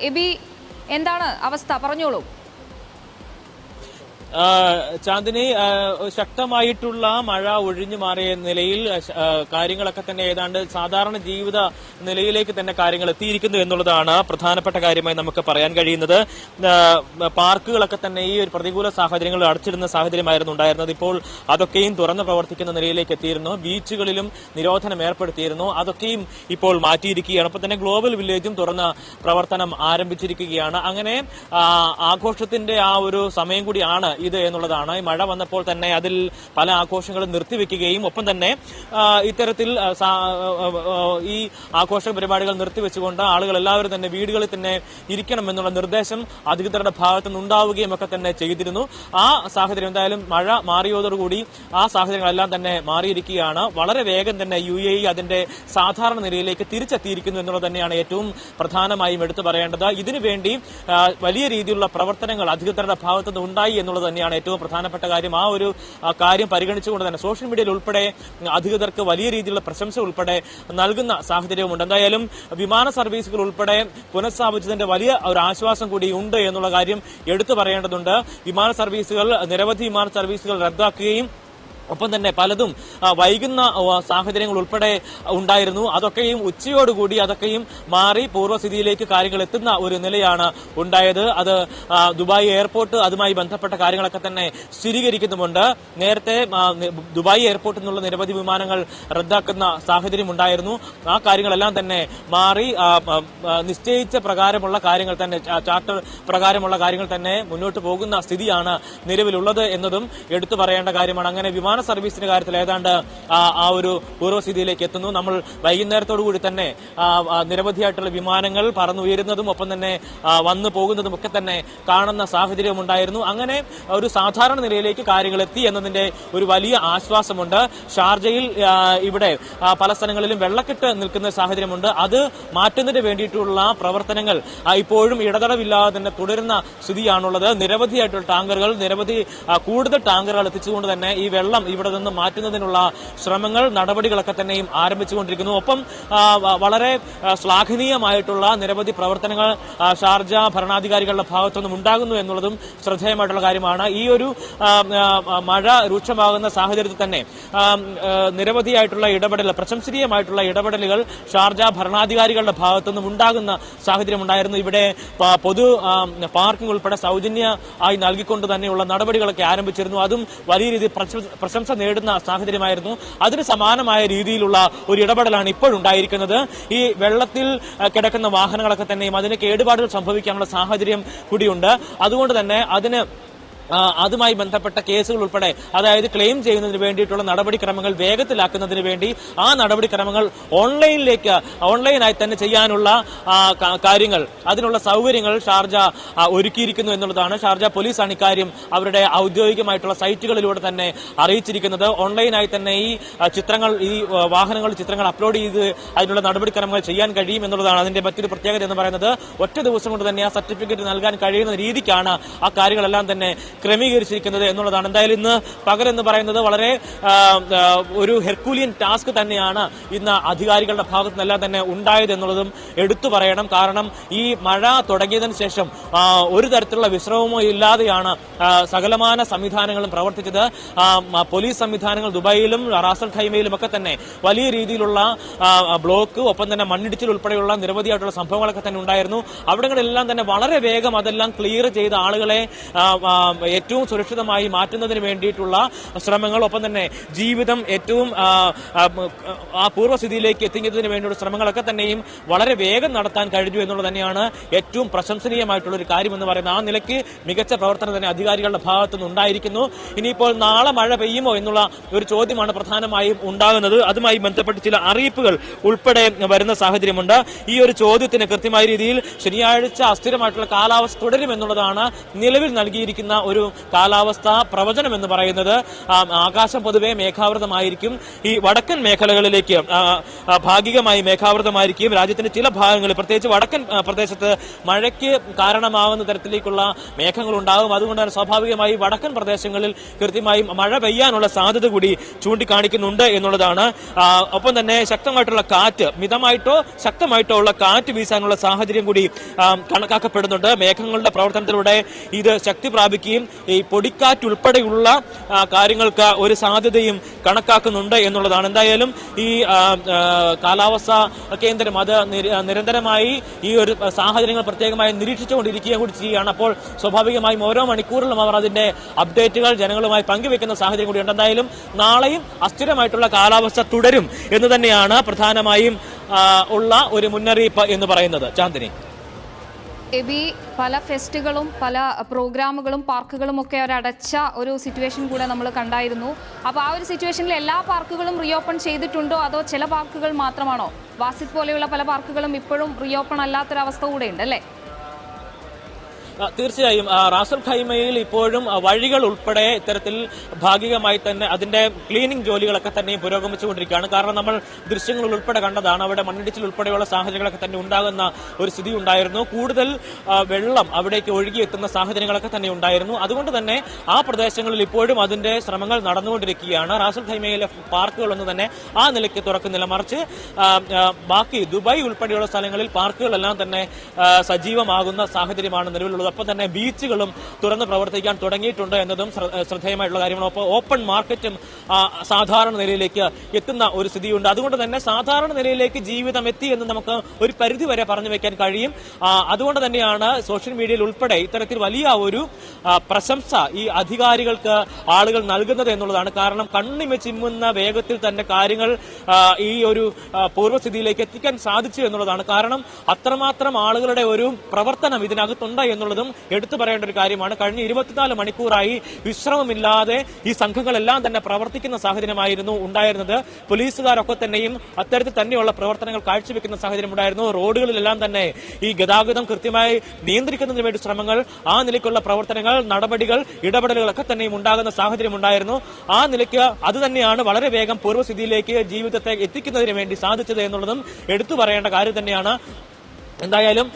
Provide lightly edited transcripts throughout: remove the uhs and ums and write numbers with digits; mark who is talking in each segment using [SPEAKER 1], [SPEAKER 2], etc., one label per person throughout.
[SPEAKER 1] AB എന്താണ് അവസ്ഥ പറഞ്ഞോളൂ.
[SPEAKER 2] ചാന്ദിനി, ശക്തമായിട്ടുള്ള മഴ ഒഴിഞ്ഞു മാറിയ നിലയിൽ കാര്യങ്ങളൊക്കെ തന്നെ ഏതാണ്ട് സാധാരണ ജീവിത നിലയിലേക്ക് തന്നെ കാര്യങ്ങൾ എത്തിയിരിക്കുന്നു എന്നുള്ളതാണ് പ്രധാനപ്പെട്ട കാര്യമായി നമുക്ക് പറയാൻ കഴിയുന്നത്. പാർക്കുകളൊക്കെ തന്നെ ഈ ഒരു പ്രതികൂല സാഹചര്യങ്ങളിൽ അടച്ചിടുന്ന സാഹചര്യമായിരുന്നു ഉണ്ടായിരുന്നത്. ഇപ്പോൾ അതൊക്കെയും തുറന്നു പ്രവർത്തിക്കുന്ന നിലയിലേക്ക് എത്തിയിരുന്നു. ബീച്ചുകളിലും നിരോധനം ഏർപ്പെടുത്തിയിരുന്നു. അതൊക്കെയും ഇപ്പോൾ മാറ്റിയിരിക്കുകയാണ്. ഒപ്പം തന്നെ ഗ്ലോബൽ വില്ലേജും തുറന്ന പ്രവർത്തനം ആരംഭിച്ചിരിക്കുകയാണ്. അങ്ങനെ ആഘോഷത്തിന്റെ ആ ഒരു സമയം കൂടിയാണ് ഇത് എന്നുള്ളതാണ്. ഈ മഴ വന്നപ്പോൾ തന്നെ അതിൽ പല ആഘോഷങ്ങളും നിർത്തിവെക്കുകയും ഒപ്പം തന്നെ ഇത്തരത്തിൽ ഈ ആഘോഷ പരിപാടികൾ നിർത്തിവെച്ചുകൊണ്ട് ആളുകൾ എല്ലാവരും തന്നെ വീടുകളിൽ തന്നെ ഇരിക്കണമെന്നുള്ള നിർദ്ദേശം അധികൃതരുടെ ഭാഗത്തു നിന്നുണ്ടാവുകയും ഒക്കെ തന്നെ ചെയ്തിരുന്നു. ആ സാഹചര്യം എന്തായാലും മഴ മാറിയതോടുകൂടി ആ സാഹചര്യങ്ങളെല്ലാം തന്നെ മാറിയിരിക്കുകയാണ്. വളരെ വേഗം തന്നെ UAE അതിന്റെ സാധാരണ നിലയിലേക്ക് തിരിച്ചെത്തിയിരിക്കുന്നു എന്നുള്ളത് തന്നെയാണ് ഏറ്റവും പ്രധാനമായും എടുത്തു പറയേണ്ടത്. ഇതിനുവേണ്ടി വലിയ രീതിയിലുള്ള പ്രവർത്തനങ്ങൾ അധികൃതരുടെ ഭാഗത്തുനിന്ന് ഉണ്ടായി എന്നുള്ളത് തന്നെയാണ് ഏറ്റവും പ്രധാനപ്പെട്ട കാര്യം. ആ ഒരു കാര്യം പരിഗണിച്ചുകൊണ്ട് തന്നെ സോഷ്യൽ മീഡിയയിൽ ഉൾപ്പെടെ അധികൃതർക്ക് വലിയ രീതിയിലുള്ള പ്രശംസ ഉൾപ്പെടെ നൽകുന്ന സാഹചര്യവുമുണ്ട്. എന്തായാലും വിമാന സർവീസുകൾ ഉൾപ്പെടെ പുനഃസ്ഥാപിച്ചതിന്റെ വലിയ ഒരു ആശ്വാസം കൂടി ഉണ്ട് എന്നുള്ള കാര്യം എടുത്തു പറയേണ്ടതുണ്ട്. നിരവധി വിമാന സർവീസുകൾ റദ്ദാക്കുകയും ഒപ്പം തന്നെ പലതും വൈകുന്ന സാഹചര്യങ്ങൾ ഉൾപ്പെടെ ഉണ്ടായിരുന്നു. അതൊക്കെയും ഉച്ചയോടുകൂടി അതൊക്കെയും മാറി പൂർവ്വസ്ഥിതിയിലേക്ക് കാര്യങ്ങൾ എത്തുന്ന ഒരു നിലയാണ് ഉണ്ടായത്. അത് ദുബായ് എയർപോർട്ട് അതുമായി ബന്ധപ്പെട്ട കാര്യങ്ങളൊക്കെ തന്നെ സ്ഥിരീകരിക്കുന്നുമുണ്ട്. നേരത്തെ ദുബായ് എയർപോർട്ടിൽ നിന്നുള്ള നിരവധി വിമാനങ്ങൾ റദ്ദാക്കുന്ന സാഹചര്യം ഉണ്ടായിരുന്നു. ആ കാര്യങ്ങളെല്ലാം തന്നെ മാറി നിശ്ചയിച്ച പ്രകാരമുള്ള കാര്യങ്ങൾ തന്നെ ചാർട്ടർ പ്രകാരമുള്ള കാര്യങ്ങൾ തന്നെ മുന്നോട്ട് പോകുന്ന സ്ഥിതിയാണ് നിലവിലുള്ളത് എന്നതും എടുത്തു പറയേണ്ട കാര്യമാണ്. അങ്ങനെ വിമാന സർവീസിന്റെ കാര്യത്തിൽ ഏതാണ്ട് ആ ഒരു പൂർവ്വസ്ഥിതിയിലേക്ക് എത്തുന്നു. നമ്മൾ വൈകുന്നേരത്തോടു കൂടി തന്നെ നിരവധിയായിട്ടുള്ള വിമാനങ്ങൾ പറന്നുയരുന്നതും ഒപ്പം തന്നെ വന്നു പോകുന്നതും ഒക്കെ തന്നെ കാണുന്ന സാഹചര്യം ഉണ്ടായിരുന്നു. അങ്ങനെ ഒരു സാധാരണ നിലയിലേക്ക് കാര്യങ്ങൾ എത്തി എന്നതിന്റെ ഒരു വലിയ ആശ്വാസമുണ്ട്. ഷാർജയിൽ ഇവിടെ പല സ്ഥലങ്ങളിലും വെള്ളക്കെട്ട് നിൽക്കുന്ന സാഹചര്യമുണ്ട്. അത് മാറ്റുന്നതിന് വേണ്ടിയിട്ടുള്ള പ്രവർത്തനങ്ങൾ ഇപ്പോഴും ഇടതടവില്ലാതെ തന്നെ തുടരുന്ന സ്ഥിതിയാണുള്ളത്. നിരവധിയായിട്ടുള്ള ടാങ്കറുകൾ കൂടുതൽ ടാങ്കറുകൾ എത്തിച്ചുകൊണ്ട് തന്നെ ഈ വെള്ളം ഇവിടെ നിന്ന് മാറ്റുന്നതിനുള്ള ശ്രമങ്ങൾ നടപടികളൊക്കെ തന്നെയും ആരംഭിച്ചുകൊണ്ടിരിക്കുന്നു. ഒപ്പം വളരെ ശ്ലാഘനീയമായിട്ടുള്ള നിരവധി പ്രവർത്തനങ്ങൾ ഷാർജ ഭരണാധികാരികളുടെ ഭാഗത്തുനിന്നും ഉണ്ടാകുന്നു എന്നുള്ളതും ശ്രദ്ധേയമായിട്ടുള്ള കാര്യമാണ്. ഈ ഒരു മഴ രൂക്ഷമാകുന്ന സാഹചര്യത്തിൽ തന്നെ നിരവധിയായിട്ടുള്ള ഇടപെടൽ, പ്രശംസനീയമായിട്ടുള്ള ഇടപെടലുകൾ ഷാർജ ഭരണാധികാരികളുടെ ഭാഗത്തുനിന്നും ഉണ്ടാകുന്ന സാഹചര്യം ഉണ്ടായിരുന്നു. ഇവിടെ പൊതു പാർക്കിംഗ് ഉൾപ്പെടെ സൗജന്യമായി നൽകിക്കൊണ്ട് തന്നെയുള്ള നടപടികളൊക്കെ ആരംഭിച്ചിരുന്നു. അതും വലിയ രീതിയിൽ പ്രശംസ നേടുന്ന സാഹചര്യമായിരുന്നു. അതിന് സമാനമായ രീതിയിലുള്ള ഒരു ഇടപെടലാണ് ഇപ്പോഴുണ്ടായിരിക്കുന്നത്. ഈ വെള്ളത്തിൽ കിടക്കുന്ന വാഹനങ്ങളൊക്കെ തന്നെയും അതിന് കേടുപാടുകൾ സംഭവിക്കാനുള്ള സാഹചര്യം കൂടിയുണ്ട്. അതുകൊണ്ട് തന്നെ അതുമായി ബന്ധപ്പെട്ട കേസുകൾ ഉൾപ്പെടെ, അതായത് ക്ലെയിം ചെയ്യുന്നതിന് വേണ്ടിയിട്ടുള്ള നടപടിക്രമങ്ങൾ വേഗത്തിലാക്കുന്നതിന് വേണ്ടി ആ നടപടിക്രമങ്ങൾ ഓൺലൈനായി തന്നെ ചെയ്യാനുള്ള കാര്യങ്ങൾ, അതിനുള്ള സൗകര്യങ്ങൾ ഷാർജ ഒരുക്കിയിരിക്കുന്നു എന്നുള്ളതാണ്. ഷാർജ പോലീസാണ് ഇക്കാര്യം അവരുടെ ഔദ്യോഗികമായിട്ടുള്ള സൈറ്റുകളിലൂടെ തന്നെ അറിയിച്ചിരിക്കുന്നത്. ഓൺലൈനായി തന്നെ ഈ വാഹനങ്ങളുടെ ചിത്രങ്ങൾ അപ്ലോഡ് ചെയ്ത് അതിനുള്ള നടപടിക്രമങ്ങൾ ചെയ്യാൻ കഴിയും എന്നുള്ളതാണ് അതിന്റെ മറ്റൊരു പ്രത്യേകത എന്ന് പറയുന്നത്. ഒറ്റ ദിവസം കൊണ്ട് തന്നെ ആ സർട്ടിഫിക്കറ്റ് നൽകാൻ കഴിയുന്ന രീതിക്കാണ് ആ കാര്യങ്ങളെല്ലാം തന്നെ ക്രമീകരിച്ചിരിക്കുന്നത് എന്നുള്ളതാണ്. എന്തായാലും ഇന്ന് പകലെന്ന് പറയുന്നത് വളരെ ഒരു ഹെർക്കുലിയൻ ടാസ്ക് തന്നെയാണ് ഇന്ന് അധികാരികളുടെ ഭാഗത്തു നിന്നെല്ലാം തന്നെ ഉണ്ടായത് എന്നുള്ളതും എടുത്തു പറയണം. കാരണം ഈ മഴ തുടങ്ങിയതിനു ശേഷം ഒരു തരത്തിലുള്ള വിശ്രമമോ ഇല്ലാതെയാണ് സകലമാന സംവിധാനങ്ങളും പ്രവർത്തിച്ചത്. പോലീസ് സംവിധാനങ്ങൾ ദുബായിലും റാസൽ ഖൈമയിലും ഒക്കെ തന്നെ വലിയ രീതിയിലുള്ള ബ്ലോക്ക്, ഒപ്പം തന്നെ മണ്ണിടിച്ചിൽ ഉൾപ്പെടെയുള്ള നിരവധിയായിട്ടുള്ള സംഭവങ്ങളൊക്കെ തന്നെ ഉണ്ടായിരുന്നു. അവിടങ്ങളെല്ലാം തന്നെ വളരെ വേഗം അതെല്ലാം ക്ലിയർ ചെയ്ത ആളുകളെ ഏറ്റവും സുരക്ഷിതമായി മാറ്റുന്നതിന് വേണ്ടിയിട്ടുള്ള ശ്രമങ്ങൾ, ഒപ്പം തന്നെ ജീവിതം ഏറ്റവും ആ പൂർവ്വസ്ഥിതിയിലേക്ക് എത്തിക്കുന്നതിന് വേണ്ടിയുള്ള ശ്രമങ്ങളൊക്കെ തന്നെയും വളരെ വേഗം നടത്താൻ കഴിഞ്ഞു എന്നുള്ളത് തന്നെയാണ് ഏറ്റവും പ്രശംസനീയമായിട്ടുള്ള ഒരു കാര്യമെന്ന് പറയുന്നത്. ആ നിലയ്ക്ക് മികച്ച പ്രവർത്തനം തന്നെ അധികാരികളുടെ ഭാഗത്തുനിന്ന് ഉണ്ടായിരിക്കുന്നു. ഇനിയിപ്പോൾ നാളെ മഴ പെയ്യുമോ എന്നുള്ള ഒരു ചോദ്യമാണ് പ്രധാനമായും ഉണ്ടാകുന്നത്. അതുമായി ബന്ധപ്പെട്ട് ചില അറിയിപ്പുകൾ ഉൾപ്പെടെ വരുന്ന സാഹചര്യമുണ്ട്. ഈ ഒരു ചോദ്യത്തിന് കൃത്യമായ രീതിയിൽ ശനിയാഴ്ച അസ്ഥിരമായിട്ടുള്ള കാലാവസ്ഥ തുടരുമെന്നുള്ളതാണ് നിലവിൽ നൽകിയിരിക്കുന്ന ഒരു ഒരു കാലാവസ്ഥ പ്രവചനം എന്ന് പറയുന്നത് ആകാശം പൊതുവെ മേഘാവൃതമായിരിക്കും. ഈ വടക്കൻ മേഖലകളിലേക്ക് ഭാഗികമായി മേഘാവൃതമായിരിക്കും. രാജ്യത്തിന്റെ ചില ഭാഗങ്ങളിൽ പ്രത്യേകിച്ച് വടക്കൻ പ്രദേശത്ത് മഴയ്ക്ക് കാരണമാവുന്ന തരത്തിലേക്കുള്ള മേഘങ്ങൾ ഉണ്ടാകും. അതുകൊണ്ട് തന്നെ സ്വാഭാവികമായി വടക്കൻ പ്രദേശങ്ങളിൽ കൃത്യമായും മഴ പെയ്യാനുള്ള സാധ്യത കൂടി ചൂണ്ടിക്കാണിക്കുന്നുണ്ട് എന്നുള്ളതാണ്. ഒപ്പം തന്നെ ശക്തമായിട്ടുള്ള കാറ്റ്, മിതമായിട്ടോ ശക്തമായിട്ടോ ഉള്ള കാറ്റ് വീശാനുള്ള സാഹചര്യം കൂടി കണക്കാക്കപ്പെടുന്നുണ്ട്. മേഘങ്ങളുടെ പ്രവർത്തനത്തിലൂടെ ഇത് ശക്തി പ്രാപിക്കുകയും ഈ പൊടിക്കാറ്റ് ഉൾപ്പെടെയുള്ള കാര്യങ്ങൾക്ക് ഒരു സാധ്യതയും കണക്കാക്കുന്നുണ്ട് എന്നുള്ളതാണ്. എന്തായാലും ഈ കാലാവസ്ഥാ കേന്ദ്രം അത് നിരന്തരമായി ഈ ഒരു സാഹചര്യങ്ങൾ പ്രത്യേകമായി നിരീക്ഷിച്ചുകൊണ്ടിരിക്കുകയും കൂടി ചെയ്യുകയാണ്. അപ്പോൾ സ്വാഭാവികമായും ഓരോ മണിക്കൂറിലും അവർ അതിന്റെ അപ്ഡേറ്റുകൾ ജനങ്ങളുമായി പങ്കുവെക്കുന്ന സാഹചര്യം കൂടിയുണ്ട്. എന്തായാലും നാളെയും അസ്ഥിരമായിട്ടുള്ള കാലാവസ്ഥ തുടരും എന്ന് തന്നെയാണ് പ്രധാനമായും ഉള്ള ഒരു മുന്നറിയിപ്പ് എന്ന് പറയുന്നത്. ചാന്ദിനി,
[SPEAKER 1] പല ഫെസ്റ്റുകളും പല പ്രോഗ്രാമുകളും പാർക്കുകളും ഒക്കെ ഒരടച്ച ഒരു സിറ്റുവേഷൻ കൂടെ നമ്മൾ കണ്ടായിരുന്നു. അപ്പോൾ ആ ഒരു സിറ്റുവേഷനിൽ എല്ലാ പാർക്കുകളും റീഓപ്പൺ ചെയ്തിട്ടുണ്ടോ അതോ ചില പാർക്കുകൾ മാത്രമാണോ? വാസിത് പോലെയുള്ള പല പാർക്കുകളും ഇപ്പോഴും റീഓപ്പൺ അല്ലാത്തൊരവസ്ഥ കൂടെ ഉണ്ട് അല്ലേ?
[SPEAKER 2] തീർച്ചയായും റാസൽ ഖൈമയിൽ ഇപ്പോഴും വഴികൾ ഉൾപ്പെടെ ഇത്തരത്തിൽ ഭാഗികമായി തന്നെ അതിന്റെ ക്ലീനിംഗ് ജോലികളൊക്കെ തന്നെ പുരോഗമിച്ചുകൊണ്ടിരിക്കുകയാണ്. കാരണം നമ്മൾ ദൃശ്യങ്ങളിൽ ഉൾപ്പെടെ കണ്ടതാണ്, അവിടെ മണ്ണിടിച്ചിൽ ഉൾപ്പെടെയുള്ള സാഹചര്യങ്ങളൊക്കെ തന്നെ ഉണ്ടാകുന്ന ഒരു സ്ഥിതി ഉണ്ടായിരുന്നു. കൂടുതൽ വെള്ളം അവിടേക്ക് ഒഴുകിയെത്തുന്ന സാഹചര്യങ്ങളൊക്കെ തന്നെ ഉണ്ടായിരുന്നു. അതുകൊണ്ട് തന്നെ ആ പ്രദേശങ്ങളിൽ ഇപ്പോഴും അതിന്റെ ശ്രമങ്ങൾ നടന്നുകൊണ്ടിരിക്കുകയാണ്. റാസൽ ഖൈമയിലെ പാർക്കുകളൊന്നും തന്നെ ആ നിലയ്ക്ക് തുറക്കുന്നില്ല. മറിച്ച് ബാക്കി ദുബായ് ഉൾപ്പെടെയുള്ള സ്ഥലങ്ങളിൽ പാർക്കുകളെല്ലാം തന്നെ സജീവമാകുന്ന സാഹചര്യമാണ് നിലവിലുള്ളത്. ഒപ്പം തന്നെ ബീച്ചുകളും തുറന്ന് പ്രവർത്തിക്കാൻ തുടങ്ങിയിട്ടുണ്ട് എന്നതും ശ്രദ്ധേയമായിട്ടുള്ള കാര്യമാണ്. ഒപ്പം ഓപ്പൺ മാർക്കറ്റും സാധാരണ നിലയിലേക്ക് എത്തുന്ന ഒരു സ്ഥിതിയുണ്ട്. അതുകൊണ്ട് തന്നെ സാധാരണ നിലയിലേക്ക് ജീവിതം എത്തി എന്ന് നമുക്ക് ഒരു പരിധി വരെ പറഞ്ഞു വെക്കാൻ കഴിയും. അതുകൊണ്ട് തന്നെയാണ് സോഷ്യൽ മീഡിയയിൽ ഉൾപ്പെടെ ഇത്തരത്തിൽ വലിയ ഒരു പ്രശംസ ഈ അധികാരികൾക്ക് ആളുകൾ നൽകുന്നത് എന്നുള്ളതാണ്. കാരണം കണ്ണിമ ചിമ്മുന്ന വേഗത്തിൽ തന്നെ കാര്യങ്ങൾ ഈ ഒരു പൂർവ്വസ്ഥിതിയിലേക്ക് എത്തിക്കാൻ സാധിച്ചു എന്നുള്ളതാണ്. കാരണം അത്രമാത്രം ആളുകളുടെ ഒരു പ്രവർത്തനം ഇതിനകത്തുണ്ട് എന്നുള്ളതും എടുത്തു പറയേണ്ട ഒരു കാര്യമാണ്. കഴിഞ്ഞ 24 മണിക്കൂറായി വിശ്രമമില്ലാതെ ഈ സംഘങ്ങളെല്ലാം തന്നെ പ്രവർത്തിക്കുന്ന സാഹചര്യമായിരുന്നു ഉണ്ടായിരുന്നത്. പോലീസുകാരൊക്കെ തന്നെയും അത്തരത്തിൽ തന്നെയുള്ള പ്രവർത്തനങ്ങൾ കാഴ്ചവെക്കുന്ന സാഹചര്യം ഉണ്ടായിരുന്നു. റോഡുകളിലെല്ലാം തന്നെ ഈ ഗതാഗതം കൃത്യമായി നിയന്ത്രിക്കുന്നതിന് വേണ്ടി ശ്രമങ്ങൾ, ആ നിലയ്ക്കുള്ള പ്രവർത്തനങ്ങൾ, നടപടികൾ, ഇടപെടലുകളൊക്കെ തന്നെയും ഉണ്ടാകുന്ന സാഹചര്യം ഉണ്ടായിരുന്നു. ആ നിലയ്ക്ക് അത് തന്നെയാണ് വളരെ വേഗം പൂർവ്വസ്ഥിതിയിലേക്ക് ജീവിതത്തെ എത്തിക്കുന്നതിന് വേണ്ടി സാധിച്ചത് എന്നുള്ളതും എടുത്തു പറയേണ്ട കാര്യം തന്നെയാണ്. എന്തായാലും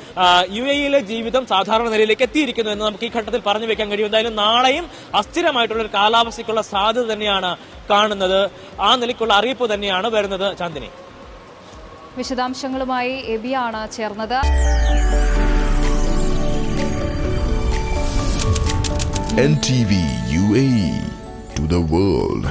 [SPEAKER 2] UAE-യിലെ ജീവിതം സാധാരണ നിലയിലേക്ക് എത്തിയിരിക്കുന്നു എന്ന് നമുക്ക് ഈ ഘട്ടത്തിൽ പറഞ്ഞു വെക്കാൻ കഴിയും. എന്തായാലും നാളെയും അസ്ഥിരമായിട്ടുള്ള ഒരു കാലാവസ്ഥയ്ക്കുള്ള സാധ്യത തന്നെയാണ് കാണുന്നത്. ആ നിലയ്ക്കുള്ള അറിയിപ്പ് തന്നെയാണ് വരുന്നത്. ചാന്ദിനി,
[SPEAKER 1] വിശദാംശങ്ങളുമായി എബിയാണ് ചേർന്നത്.
[SPEAKER 3] NTV UAE to the world.